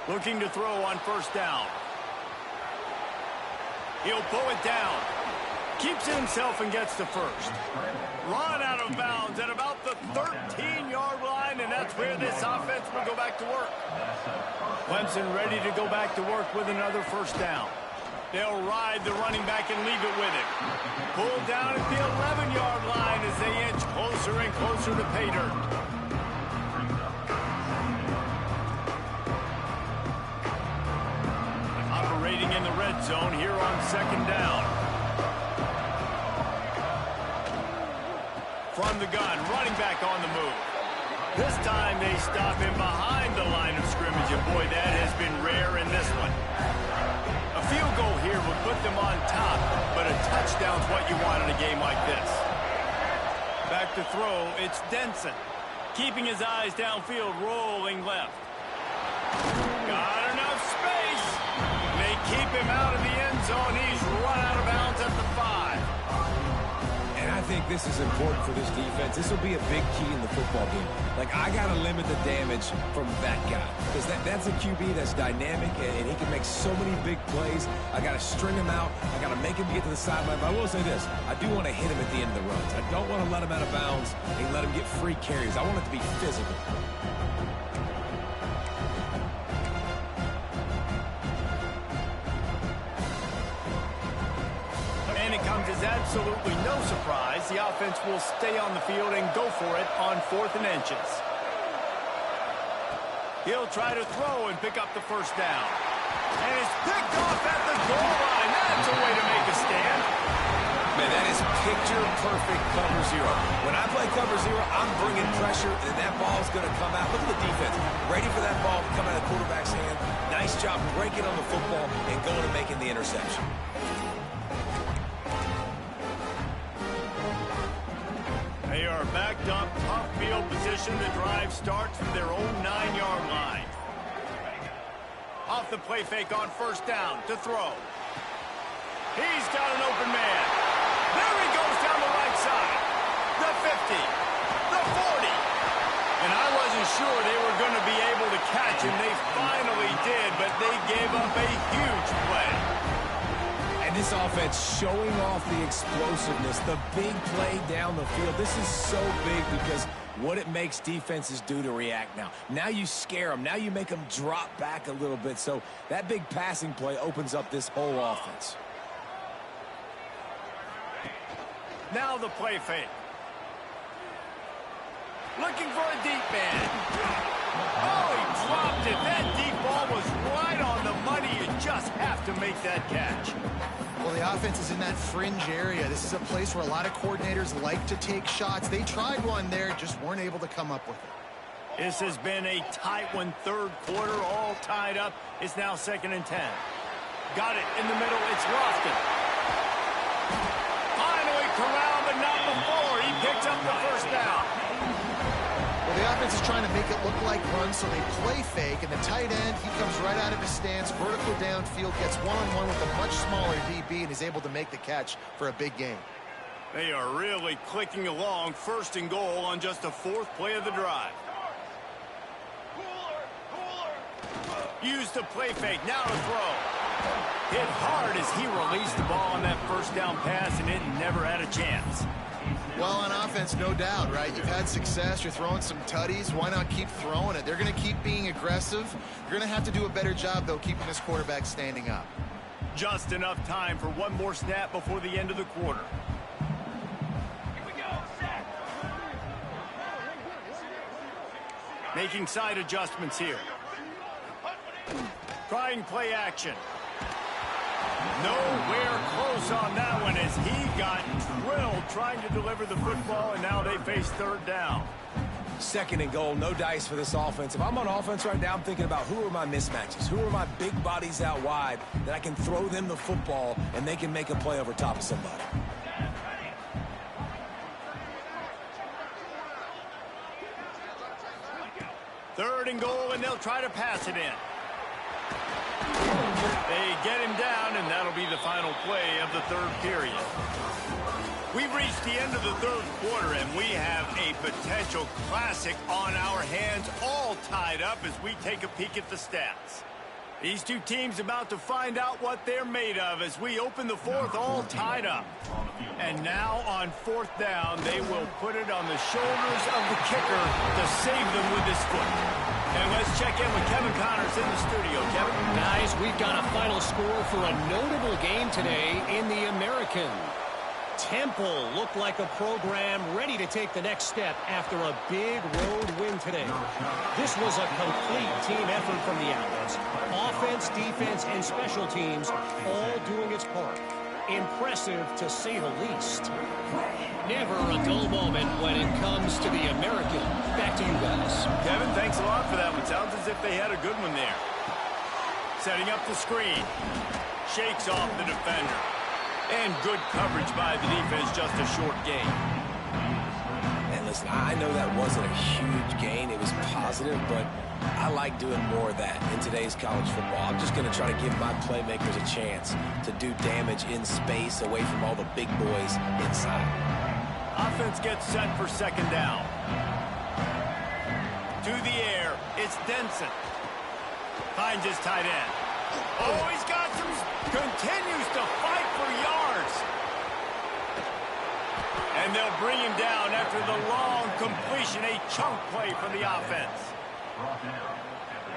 Looking to throw on 1st down. He'll pull it down. Keeps it himself and gets the 1st. Run out of bounds at about the 13-yard line, and that's where this offense will go back to work. Clemson ready to go back to work with another 1st down. They'll ride the running back and leave it with him. Pulled down at the 11-yard line as they inch closer and closer to pay dirt. Operating in the red zone here on second down. From the gun, running back on the move. This time they stop him behind the line of scrimmage, and boy, that has been rare in this one. A field goal here would put them on top, but a touchdown's what you want in a game like this. Back to throw, it's Denson. Keeping his eyes downfield, rolling left. Got enough space. They keep him out of the end zone. He's run out of bounds at the 5. And I think this is important for this defense. This will be a big key in the football game. Like, I got to limit the damage from that guy. Because that's a QB that's dynamic, and he can make so many big plays. I got to string him out. I got to make him get to the sideline. But I will say this. I do want to hit him at the end of the runs. I don't want to let him out of bounds and let him get free carries. I want it to be physical. And it comes as absolutely no surprise. The offense will stay on the field and go for it on 4th and inches. He'll try to throw and pick up the first down. And it's picked off at the goal line. That's a way to make a stand. Man, that is picture-perfect cover zero. When I play cover zero, I'm bringing pressure, and that ball's going to come out. Look at the defense. Ready for that ball to come out of the quarterback's hand. Nice job breaking on the football and going and making the interception. They are backed up, tough field position. The drive starts from their own 9-yard line. Off the play fake on first down to throw. He's got an open man. There he goes down the right side. The 50, the 40. And I wasn't sure they were going to be able to catch him. They finally did, but they gave up a huge play. And this offense showing off the explosiveness, the big play down the field. This is so big because what it makes defenses do to react now. Now you scare them. Now you make them drop back a little bit. So that big passing play opens up this whole offense. Now the play fake. Looking for a deep man. Oh, he dropped it. That deep ball was right on the money. You just have to make that catch. Well, the offense is in that fringe area. This is a place where a lot of coordinators like to take shots. They tried one there, just weren't able to come up with it. This has been a tight one, third quarter, all tied up. It's now 2nd and 10. Got it in the middle. It's Lofton. Finally corralled, but not before. He picks up the first down. Well, the offense is trying to make it look like runs, so they play fake, and the tight end, he comes right out of his stance, vertical downfield, gets one-on-one with a much smaller DB, and is able to make the catch for a big gain. They are really clicking along, 1st and goal on just the 4th play of the drive. Use the play fake, now to throw. Hit hard as he released the ball on that first down pass, and it never had a chance. Well, on offense, no doubt, right? You've had success. You're throwing some tutties. Why not keep throwing it? They're going to keep being aggressive. You're going to have to do a better job, though, keeping this quarterback standing up. Just enough time for one more snap before the end of the quarter. Here we go, set. Making side adjustments here. Trying play action. Nowhere close on that one as he got drilled trying to deliver the football, and now they face 3rd down. 2nd and goal, no dice for this offense. If I'm on offense right now, I'm thinking about who are my mismatches? Who are my big bodies out wide that I can throw them the football and they can make a play over top of somebody? Third and goal, and they'll try to pass it in. They get him down, and that'll be the final play of the 3rd period. We've reached the end of the 3rd quarter, and we have a potential classic on our hands, all tied up as we take a peek at the stats. These two teams about to find out what they're made of as we open the 4th, all tied up. And now on 4th down, they will put it on the shoulders of the kicker to save them with his foot. And let's check in with Kevin Connors in the studio. Kevin? Guys, we've got a final score for a notable game today in the American. Temple looked like a program ready to take the next step after a big road win today. This was a complete team effort from the Owls. Offense, defense, and special teams all doing its part. Impressive, to say the least. Never a dull moment when it comes to the American. Back to you guys. Kevin, thanks a lot for that one. Sounds as if they had a good one there. Setting up the screen. Shakes off the defender. And good coverage by the defense, just a short gain. And listen, I know that wasn't a huge gain. It was positive, but I like doing more of that in today's college football. I'm just going to try to give my playmakers a chance to do damage in space away from all the big boys inside. Offense gets set for second down. To the air, it's Denson. Finds his tight end. Oh, he's got some... Continues to fight for yards. And they'll bring him down after the long completion, a chunk play for the offense.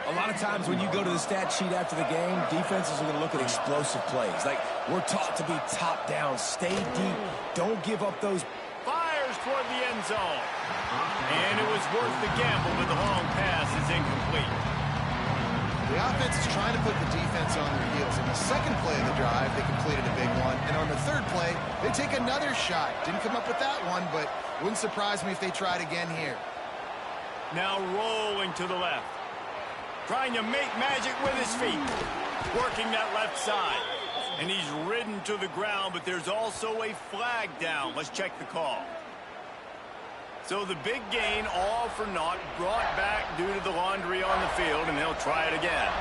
A lot of times when you go to the stat sheet after the game, defenses are going to look at explosive plays. Like, we're taught to be top down, stay deep, don't give up those. Fires toward the end zone. And it was worth the gamble, but the long pass is incomplete. The offense is trying to put the defense on their heels. In the second play of the drive, they completed a big one. And on the third play, they take another shot. Didn't come up with that one, but wouldn't surprise me if they tried again here. Now rolling to the left. Trying to make magic with his feet. Working that left side. And he's ridden to the ground, but there's also a flag down. Let's check the call. So the big gain, all for naught, brought back due to the laundry on the field, and they'll try it again.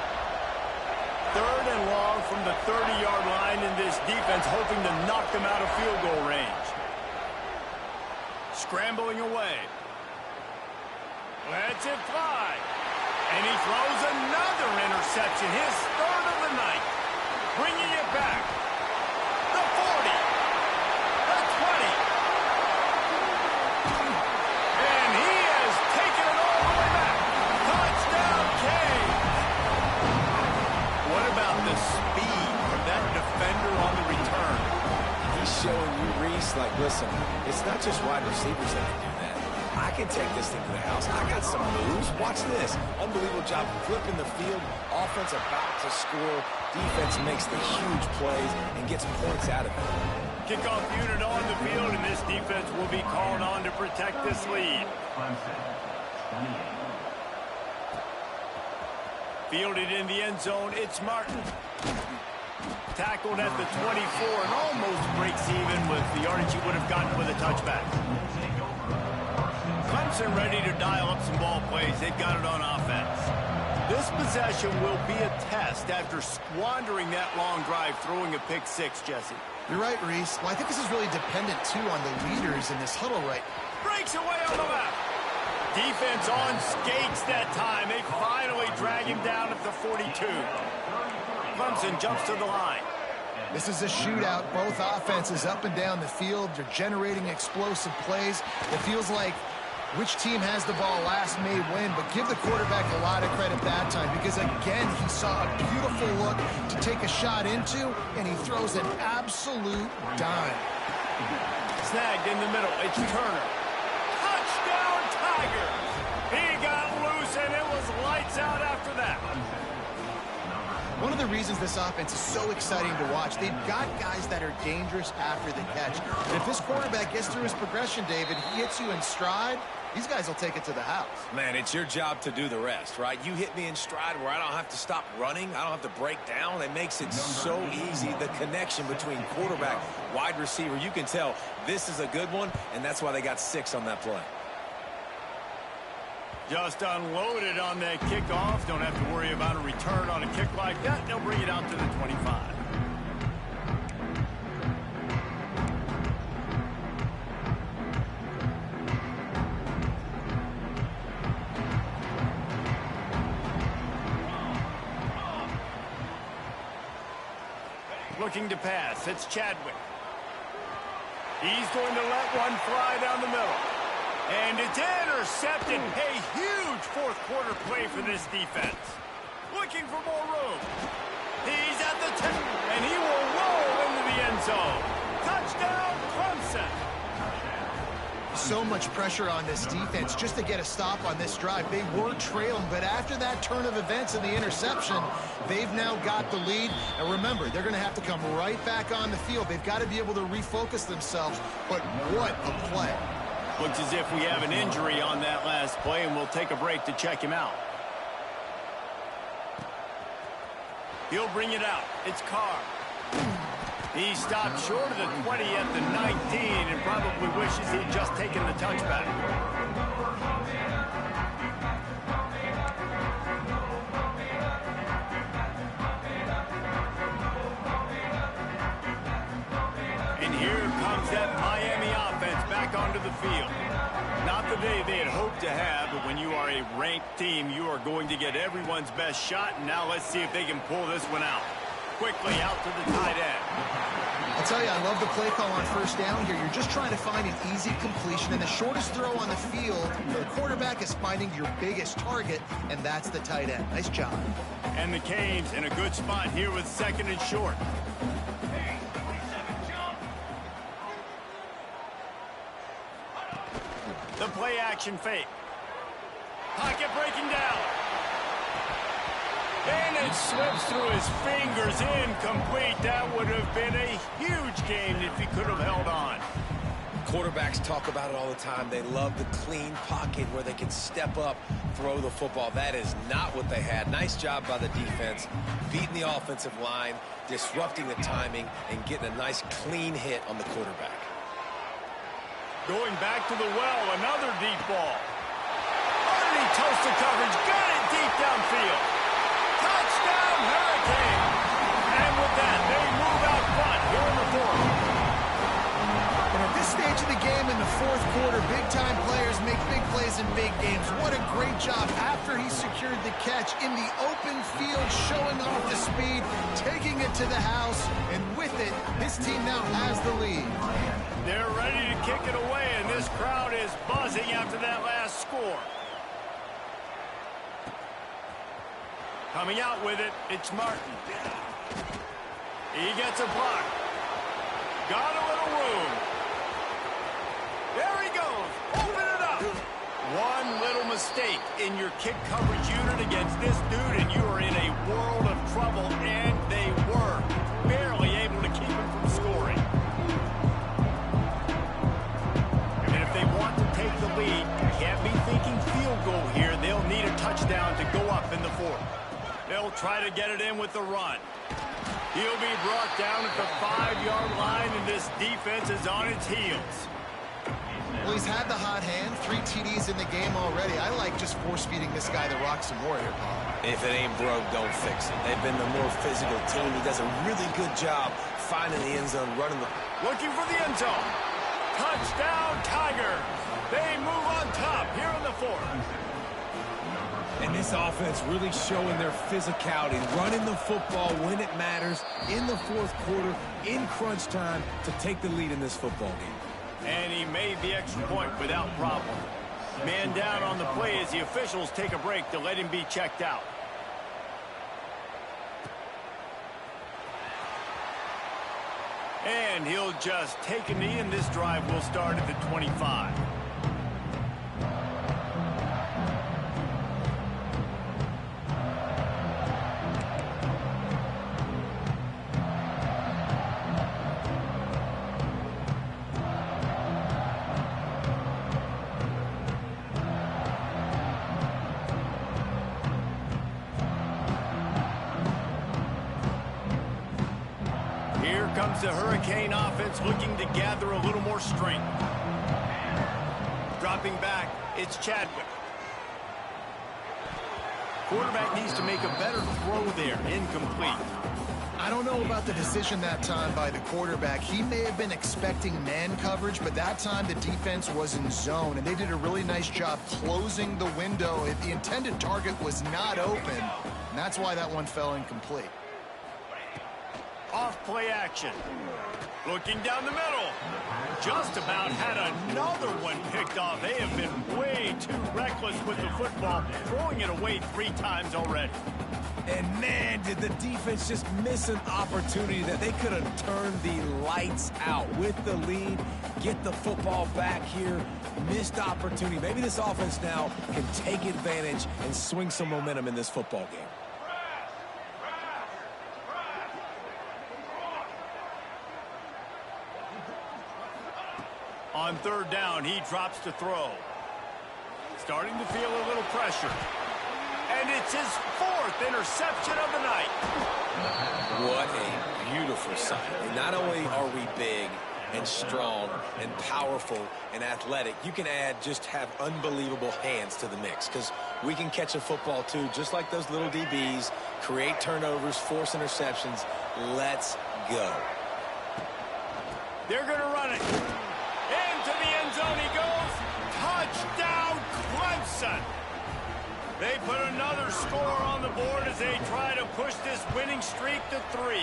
Third and long from the 30-yard line, in this defense hoping to knock them out of field goal range. Scrambling away. Lets it fly. And he throws another interception, his third of the night. Bringing it back. The 40. The 20. And he has taken it all the way back. Touchdown, Cade. What about the speed from that defender on the return? He's showing you, Reese, like, listen, it's not just wide receivers that can do that. I can take this thing to the house. I got some moves. Watch this. Unbelievable job flipping the field. Offense about to score. Defense makes the huge plays and gets points out of it. Kickoff unit on the field, and this defense will be called on to protect this lead. Fielded in the end zone, it's Martin. Tackled at the 24 and almost breaks even with the yardage he would have gotten with a touchback. Clemson ready to dial up some ball plays. They've got it on offense. This possession will be a test after squandering that long drive, throwing a pick six, Jesse. You're right, Reese. Well, I think this is really dependent, too, on the leaders in this huddle right. Breaks away on the left. Defense on skates that time. They finally drag him down at the 42. Clemson jumps to the line. This is a shootout. Both offenses up and down the field. They're generating explosive plays. It feels like which team has the ball last may win, but give the quarterback a lot of credit that time because, again, he saw a beautiful look to take a shot into, and he throws an absolute dime. Snagged in the middle. It's Turner. Touchdown, Tigers! He got loose, and it was lights out after that. One of the reasons this offense is so exciting to watch, they've got guys that are dangerous after the catch. And if this quarterback gets through his progression, David, he hits you in stride, these guys will take it to the house. Man, it's your job to do the rest, right? You hit me in stride where I don't have to stop running. I don't have to break down. It makes it so easy. The connection between quarterback, wide receiver, you can tell this is a good one, and that's why they got 6 on that play. Just unloaded on that kickoff. Don't have to worry about a return on a kick like that. They'll bring it out to the 25. Looking to pass. It's Chadwick. He's going to let one fly down the middle. And it's intercepted. A huge fourth quarter play for this defense. Looking for more room. He's at the 10, and he will roll into the end zone. Touchdown, Clemson. So much pressure on this defense just to get a stop on this drive. They were trailing, but after that turn of events and the interception, they've now got the lead. And remember, they're going to have to come right back on the field. They've got to be able to refocus themselves, but what a play. Looks as if we have an injury on that last play, and we'll take a break to check him out. He'll bring it out. It's Carr. He stopped short of the 20 at the 19 and probably wishes he'd just taken the touchback. And here comes that Miami offense back onto the field. Not the day they had hoped to have, but when you are a ranked team, you are going to get everyone's best shot. And now let's see if they can pull this one out. Quickly out to the tight end. I'll tell you, I love the play call on first down here. You're just trying to find an easy completion, and the shortest throw on the field, the quarterback is finding your biggest target, and that's the tight end. Nice job. And the Canes in a good spot here with second and short. The play action fake. Pocket breaking down. And it slips through his fingers, incomplete. That would have been a huge game if he could have held on. Quarterbacks talk about it all the time. They love the clean pocket where they can step up, throw the football. That is not what they had. Nice job by the defense, beating the offensive line, disrupting the timing, and getting a nice clean hit on the quarterback. Going back to the well, another deep ball. Underneath toasted coverage, got it deep downfield. Touchdown, Hurricane! And with that, they move out front here in the fourth. And at this stage of the game in the fourth quarter, big-time players make big plays in big games. What a great job after he secured the catch in the open field, showing off the speed, taking it to the house, and with it, his team now has the lead. They're ready to kick it away, and this crowd is buzzing after that last score. Coming out with it, it's Martin. He gets a block. Got a little room. There he goes. Open it up. One little mistake in your kick coverage unit against this dude, and you are in a world of trouble, and they were barely able to keep him from scoring. And if they want to take the lead, can't be thinking field goal here. They'll need a touchdown to go up in the fourth. They'll try to get it in with the run. He'll be brought down at the 5-yard line, and this defense is on its heels. Well, he's had the hot hand, 3 TDs in the game already. I like just force-feeding this guy the rock some more here, Paul. If it ain't broke, don't fix it. They've been the more physical team. He does a really good job finding the end zone, running the... Looking for the end zone. Touchdown, Tigers. They move on top here in the fourth. And this offense really showing their physicality, running the football when it matters, in the fourth quarter, in crunch time, to take the lead in this football game. And he made the extra point without problem. Man down on the play as the officials take a break to let him be checked out. And he'll just take a knee, and this drive will start at the 25. Comes the Hurricane offense looking to gather a little more strength. Dropping back, it's Chadwick. Quarterback needs to make a better throw there, incomplete. I don't know about the decision that time by the quarterback. He may have been expecting man coverage, but that time the defense was in zone, and they did a really nice job closing the window. If the intended target was not open, and that's why that one fell incomplete. off play action. Looking down the middle. Just about had another one picked off. They have been way too reckless with the football, throwing it away 3 times already. And man, did the defense just miss an opportunity that they could have turned the lights out with the lead, get the football back here. Missed opportunity. Maybe this offense now can take advantage and swing some momentum in this football game. On 3rd down, he drops to throw. Starting to feel a little pressure. And it's his 4th interception of the night. What a beautiful sight. And not only are we big and strong and powerful and athletic, you can just have unbelievable hands to the mix, because we can catch a football too, just like those little DBs, create turnovers, force interceptions. Let's go. They're going to run it. Into the end zone he goes. Touchdown, Clemson. They put another score on the board as they try to push this winning streak to 3.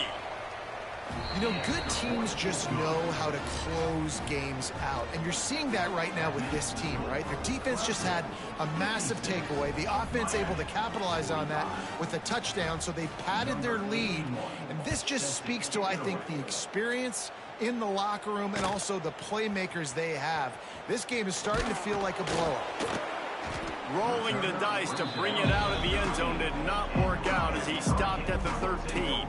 You know, good teams just know how to close games out. And you're seeing that right now with this team, right? Their defense just had a massive takeaway. The offense able to capitalize on that with a touchdown, so they padded their lead. And this just speaks to, I think, the experience in the locker room and also the playmakers they have. This game is starting to feel like a blowout. Rolling the dice to bring it out of the end zone did not work out as he stopped at the 13.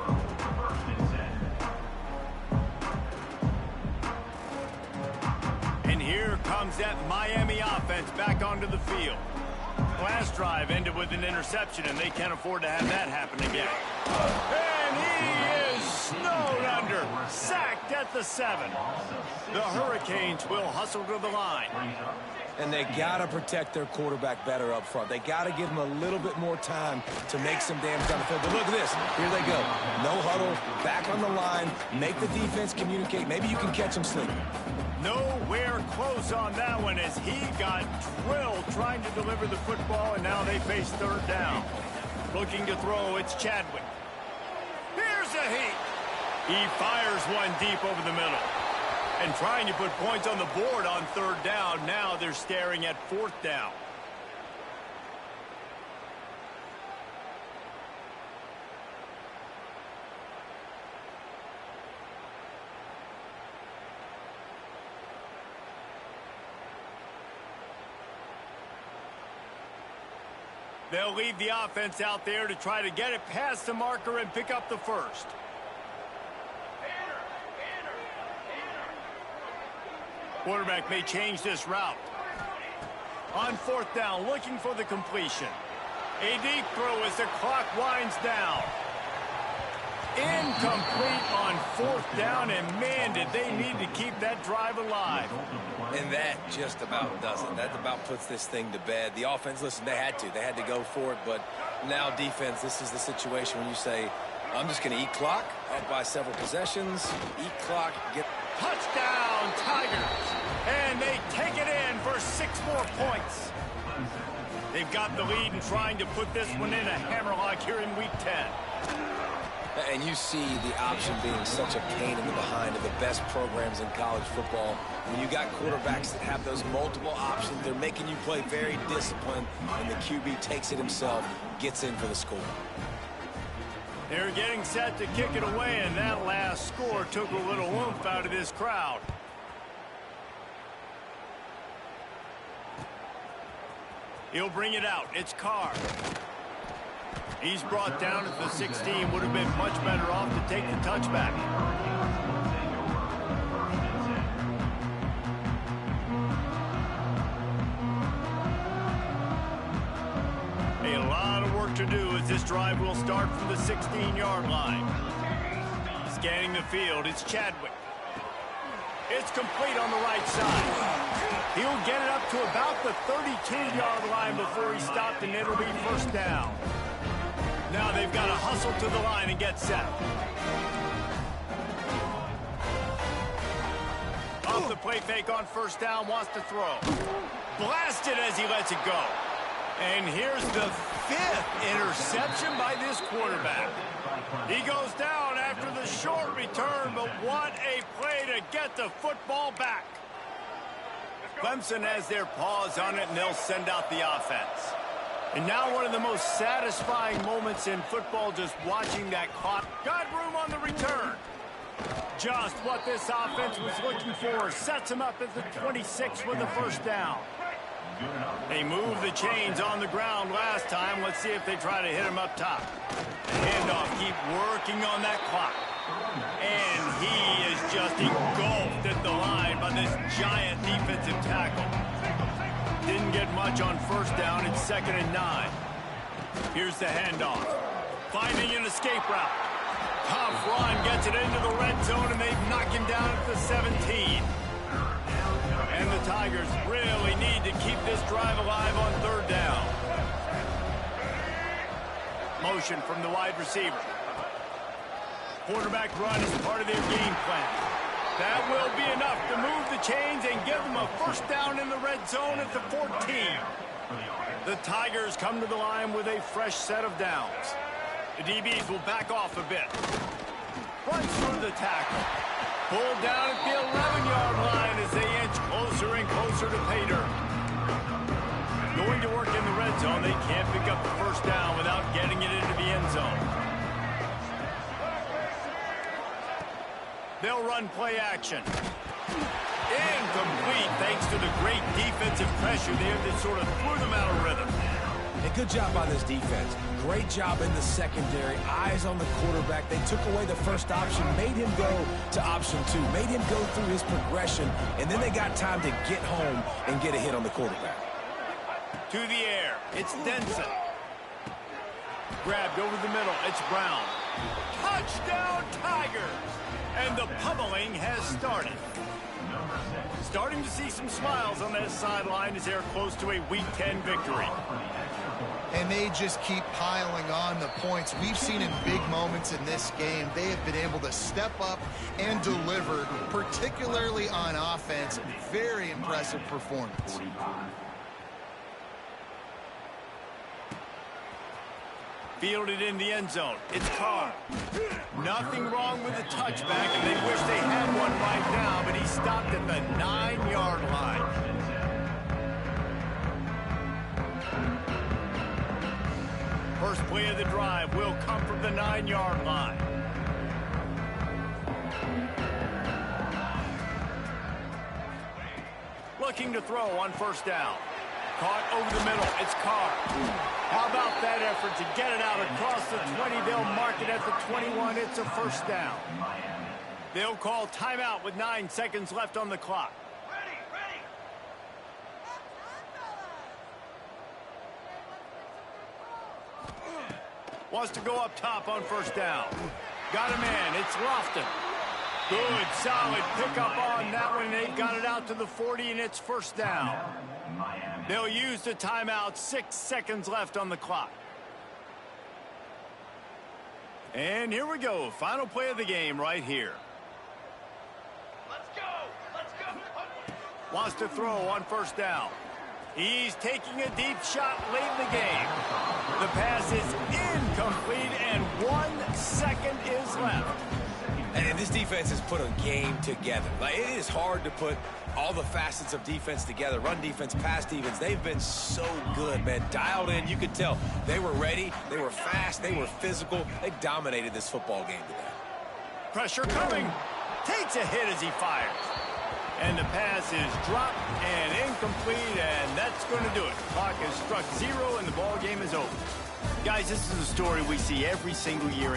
And here comes that Miami offense back onto the field. Last drive ended with an interception, and they can't afford to have that happen again. And he is snowed under, sacked at the 7. The Hurricanes will hustle to the line. And they got to protect their quarterback better up front. They got to give him a little bit more time to make some damage down the field. But look at this. Here they go. No huddle, back on the line, make the defense communicate. Maybe you can catch them sleeping. Nowhere close on that one as he got drilled trying to deliver the football, and now they face 3rd down. Looking to throw, it's Chadwick. Here's a heat. He fires one deep over the middle. And trying to put points on the board on 3rd down. Now they're staring at 4th down. They'll leave the offense out there to try to get it past the marker and pick up the 1st. Quarterback may change this route. On 4th down, looking for the completion. A deep throw as the clock winds down. Incomplete on 4th down, and man, did they need to keep that drive alive. And that just about does it. That about puts this thing to bed. The offense, listen, they had to go for it, but now defense, this is the situation when you say, I'm just going to eat clock, up by several possessions, eat clock, get... Touchdown, Tigers! And they take it in for 6 more points. They've got the lead and trying to put this one in a hammerlock here in Week 10. And you see the option being such a pain in the behind of the best programs in college football. When you got quarterbacks that have those multiple options, they're making you play very disciplined, and the QB takes it himself, gets in for the score. They're getting set to kick it away, and that last score took a little oomph out of this crowd. He'll bring it out. It's Carr. He's brought down at the 16. Would have been much better off to take the touchback. A lot of work to do as this drive will start from the 16-yard line. Scanning the field, it's Chadwick. It's complete on the right side. He'll get it up to about the 32-yard line before he stopped, and it'll be 1st down. Now they've got to hustle to the line and get set. Off the play fake on 1st down, wants to throw. Blasted as he lets it go. And here's the 5th interception by this quarterback. He goes down after the short return, but what a play to get the football back. Clemson has their paws on it, and they'll send out the offense. And now one of the most satisfying moments in football, just watching that clock. Got room on the return. Just what this offense was looking for. Sets him up at the 26 with the first down. They moved the chains on the ground last time. Let's see if they try to hit him up top. Handoff, keep working on that clock. And he is just engulfed at the line by this giant defensive tackle. Didn't get much on first down. It's 2nd and 9. Here's the handoff. Finding an escape route. Tough run gets it into the red zone, and they knock him down at the 17. And the Tigers really need to keep this drive alive on 3rd down. Motion from the wide receiver. Quarterback run is part of their game plan. That will be enough to move the chains and give them a first down in the red zone at the 14. The Tigers come to the line with a fresh set of downs. The DBs will back off a bit. Runs through the tackle. Pulled down at the 11-yard line as they inch closer and closer to pay dirt. Going to work in the red zone. They can't pick up the first down without getting it into the end zone. They'll run play action. Incomplete thanks to the great defensive pressure there that sort of threw them out of rhythm. And good job by this defense. Great job in the secondary. Eyes on the quarterback. They took away the first option, made him go to option 2, made him go through his progression, and then they got time to get home and get a hit on the quarterback. To the air. It's Denson. Grabbed over the middle. It's Brown. Touchdown, Tigers! And the pummeling has started. Starting to see some smiles on that sideline as they're close to a Week 10 victory. And they just keep piling on the points. We've seen in big moments in this game, they have been able to step up and deliver, particularly on offense. Very impressive performance. Fielded in the end zone. It's Carr. Nothing wrong with the touchback, and they wish they had one right now, but he stopped at the 9-yard line. First play of the drive will come from the 9-yard line. Looking to throw on first down. Caught over the middle. It's Carr. How about that effort to get it out across the 20? They'll mark it at the 21. It's a first down. They'll call timeout with 9 seconds left on the clock. Ready. Wants to go up top on first down. Got a man. It's Lofton. Good, solid pickup on that one. They've got it out to the 40, and it's first down. They'll use the timeout. 6 seconds left on the clock. And here we go. Final play of the game right here. Let's go. Wants to throw on first down. He's taking a deep shot late in the game. The pass is incomplete, and 1 second is left. And this defense has put a game together. Like, it is hard to put all the facets of defense together. Run defense, pass defense. They've been so good, man. Dialed in. You could tell they were ready. They were fast. They were physical. They dominated this football game today. Pressure coming. Takes a hit as he fires. And the pass is dropped and incomplete, and that's going to do it. Clock has struck 0, and the ball game is over. Guys, this is a story we see every single year in